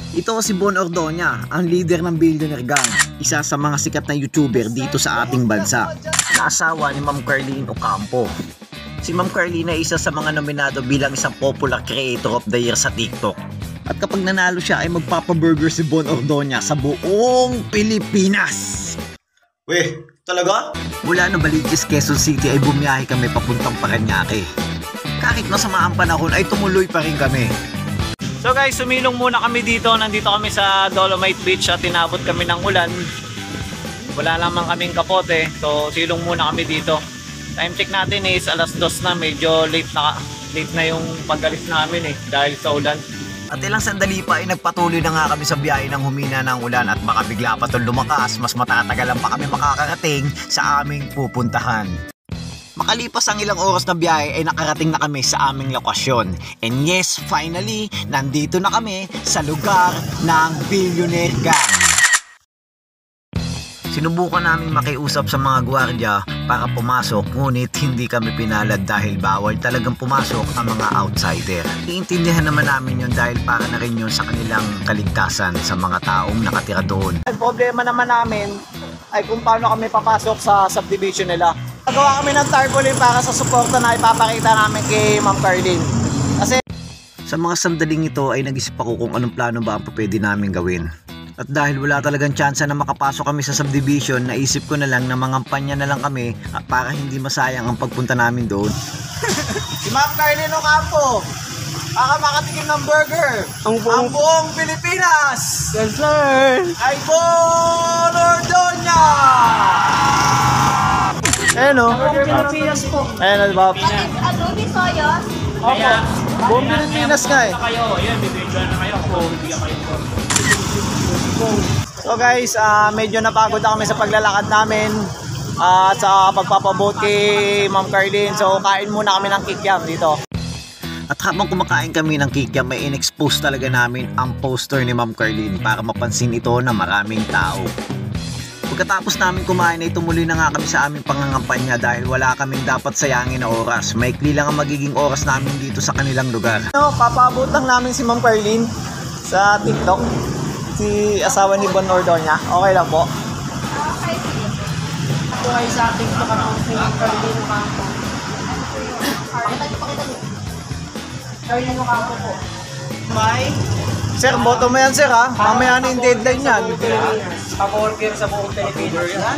Ito si Bon Ordoña, ang leader ng Billionaire Gang, isa sa mga sikat na YouTuber dito sa ating bansa, na asawa ni Ma'am Carlene Ocampo. Si Ma'am Carlene ay isa sa mga nominado bilang isang popular creator of the year sa TikTok. At kapag nanalo siya ay magpapaburger si Bon Ordoña sa buong Pilipinas. Weh, talaga? Mula Novaliches, Quezon City ay bumiyahe kami papuntang Parañaque. Kahit masama ang panahon ay tumuloy pa rin kami. So guys, sumilong muna kami dito. Nandito kami sa Dolomite Beach at tinabot kami ng ulan. Wala naman kaming kapote. So silong muna kami dito. Time check natin is alas 2 na. Medyo late na yung pag-alis namin dahil sa ulan. At ilang sandali pa ay nagpatuloy na nga kami sa biyahe ng humina ng ulan at baka bigla pa itong lumakas. Mas matatagalan pa kami makakarating sa aming pupuntahan. Makalipas ang ilang oras na biyahe ay nakarating na kami sa aming lokasyon. And yes, finally, nandito na kami sa lugar ng Billionaire Gang. Sinubukan namin makiusap sa mga gwardiya para pumasok, ngunit hindi kami pinalad dahil bawal talagang pumasok ang mga outsider. Iintindihan naman namin yun dahil para na rin yun sa kanilang kaligtasan sa mga taong nakatira doon. Ang problema naman namin ay kung paano kami papasok sa subdivision nila. Nagawa kami ng tarpaulin para sa suporta na ipapakita namin kay Ma'am Carlene. Kasi sa mga sandaling ito ay nag-isip ako kung anong plano ba ang pwede namin gawin. At dahil wala talagang tsansa na makapasok kami sa subdivision, naisip ko na lang na mangampanya na lang kami para hindi masayang ang pagpunta namin doon. si Ma'am Carlene Ocampo, baka makatikim ng burger. Ang buong Pilipinas! Yes, sir! Ay Bon Ordoña! Ayan o. Pilipinas po. Ayan o, diba? Adobe Soyos. Opo. Buong Pilipinas nga Kayo, yun, bibidyo na kayo. Bibigyan kayo po. So guys, medyo napagod na kami sa paglalakad namin at sa pagpapabot kay Ma'am Carlene. So kain muna kami ng kikiam dito. At habang kumakain kami ng kikiam, may in-expose talaga namin ang poster ni Ma'am Carlene para mapansin ito na maraming tao. Pagkatapos namin kumain ay tumuloy na nga kami sa aming pangangampanya dahil wala kaming dapat sayangin na oras. Maikli lang ang magiging oras namin dito sa kanilang lugar. Papabot lang namin si Ma'am Carlene sa TikTok. Si asawa ni Bon Ordoña. Okay lang po. Okay. Ito ay sa ating account ni Carlene Ocampo. Pakita niyo. Carlene Ocampo po. May? Sir, boto mo yan sir ha. Mamaya na yung deadline yan. Pa-worker sa buong Pilipinas.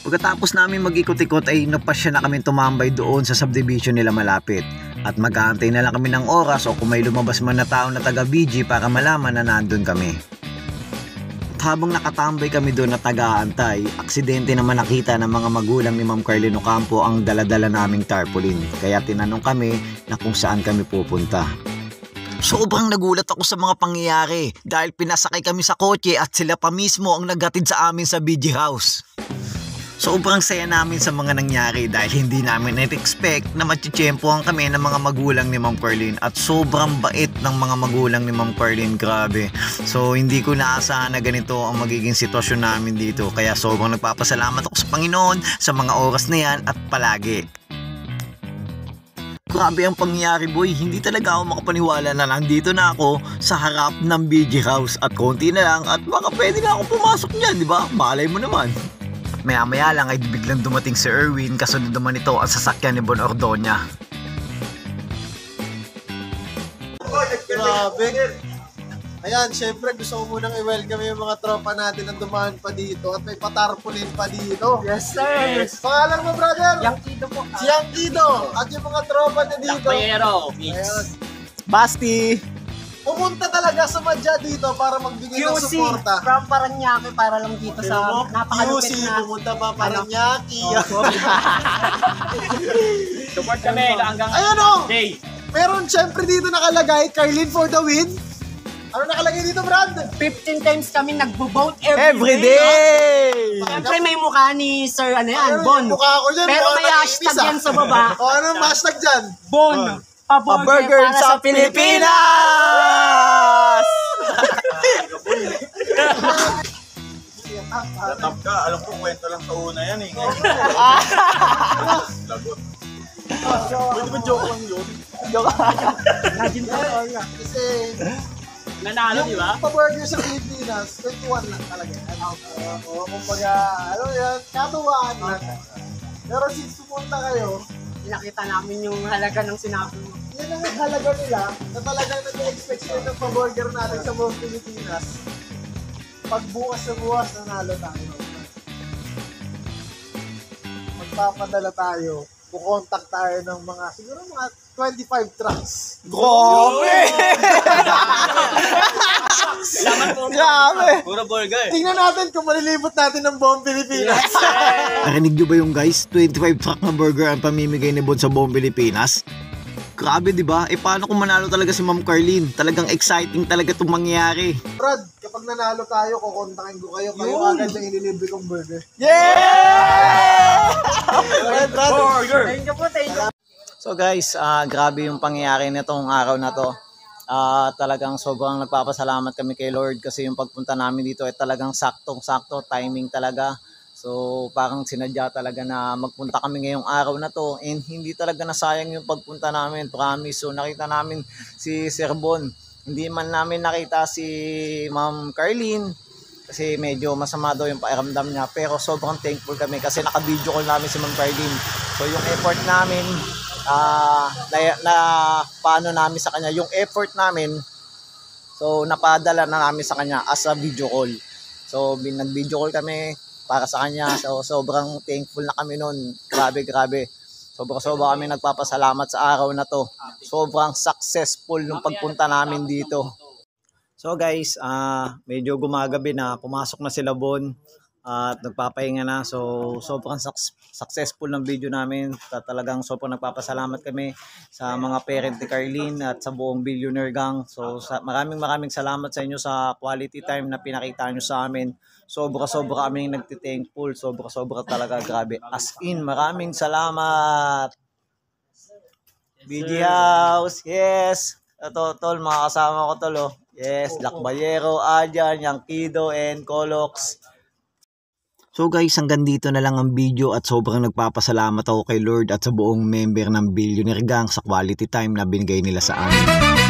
Pagkatapos namin mag-ikot-ikot ay napasya na kami tumambay doon sa subdivision nila malapit. At mag-aantay na lang kami ng oras o kung may lumabas man na tao na taga-BG para malaman na nandun kami. At habang nakatambay kami doon na taga-aantay, aksidente naman nakita ng mga magulang ni Ma'am Carlene Ocampo ang daladala naming tarpaulin. Kaya tinanong kami na kung saan kami pupunta. Sobrang nagulat ako sa mga pangyayari dahil pinasakay kami sa kotse at sila pa mismo ang naghatid sa amin sa BG House. Sobrang saya namin sa mga nangyari dahil hindi namin na-expect na matitsyempohan kami ng mga magulang ni Ma'am Carlene at sobrang bait ng mga magulang ni Ma'am Carlene, grabe. So hindi ko naasahan na ganito ang magiging sitwasyon namin dito kaya sobrang nagpapasalamat ako sa Panginoon sa mga oras na yan at palagi. Grabe ang pangyayari boy, hindi talaga ako makapaniwala na nandito na ako sa harap ng BG House at konti na lang at baka pwede na ako pumasok niyan, di ba? Malay mo naman. Maya-maya lang ay biglang dumating si Erwin, kasunod naman ito ang sasakyan ni Bon Ordoña. Grabe. Ayan, syempre gusto ko munang i-welcome yung mga tropa natin na dumaan pa dito at may patarpulin pa dito. Yes, sir! Pangalan mo, brother? Yang Kido po. Si Yang Kido at yung mga tropa niya dito. Lakbayero. Ayan. Basti! Pumunta talaga sa Madya dito para magbigay ng QC suporta. from Parañaque para lang dito sa napakalupit QC, na. pumunta pa Parañaque. Support kami hanggang Ayan o! day. Meron syempre dito nakalagay, Carlene for the win. Ano nakalagay dito, Brad? 15 times kami nagbo-vote Every day! Siyempre may mukha ni Sir ano yan, Ayun, Bon. yung mukha ko dyan, Pero mukha may ng hashtag inis, yan sa baba. O, anong hashtag dyan? Bon. A burger sa Pilipinas! Tatap ka, alam ko kwento lang sa una yan eh. Lagot. Pwede ba joke lang yun? Kasi Nanalo, di ba? Yung pa-burger sa Pilipinas, 21 lang talaga. Kumbaga, ano yan, katuwaan lang. Pero since pumunta kayo, Nakita namin yung halaga ng sinabi mo. yun ang halaga nila na talagang nag-expect sila ng pa-burger natin sa buong Pilipinas. Pag bukas na bukas, nanalo tayo. Magpapadala tayo, kukontak tayo ng mga, siguro mga 25 trucks. Grabe! Grabe! Puro burger. Tingnan natin kung malilibot natin ng buong Pilipinas. Narinig nyo ba yung guys? 25 truck na burger ang pamimigay ni Bon sa buong Pilipinas? Grabe, di ba? Paano kung manalo talaga si Ma'am Carlene? Talagang exciting talaga itong mangyayari. Brad, kapag nanalo tayo, kukontakin ko kayo. Kayo agad yung inilibre kong burger. Brad. Thank you po, thank you. So guys, grabe yung pangyayari nitong araw na to. Talagang sobrang nagpapasalamat kami kay Lord kasi yung pagpunta namin dito ay talagang saktong-sakto, timing talaga. So parang sinadya talaga na magpunta kami ngayong araw na to and hindi talaga nasayang yung pagpunta namin, promise. So nakita namin si Sir Bon. Hindi man namin nakita si Ma'am Carlene kasi medyo masama daw yung pakiramdam niya, pero sobrang thankful kami kasi naka-video call namin si Ma'am Carlene. So yung effort namin paano namin sa kanya yung effort namin, so napadala na namin sa kanya as a video call. So nag-video call kami para sa kanya, so sobrang thankful na kami nun. Grabe sobra kami nagpapasalamat sa araw na to. Sobrang successful yung pagpunta namin dito. So guys, medyo gumagabi na, pumasok na sila Bon at nagpapahinga na. So sobrang successful ng video namin. Talagang sobrang nagpapasalamat kami sa mga parent ni Carlene at sa buong Billionaire Gang. So maraming salamat sa inyo sa quality time na pinakita nyo sa amin. Sobra kami nagtithankful. Sobra talaga, grabe. As in, maraming salamat. BG House, yes. Ito, tol, mga kasama ko tol, oh. Yes, Lakbayero, Adjan, Yankido, and Colox. So guys, hanggang dito na lang ang video at sobrang nagpapasalamat ako kay Lord at sa buong member ng Billionaire Gang sa quality time na binigay nila sa amin.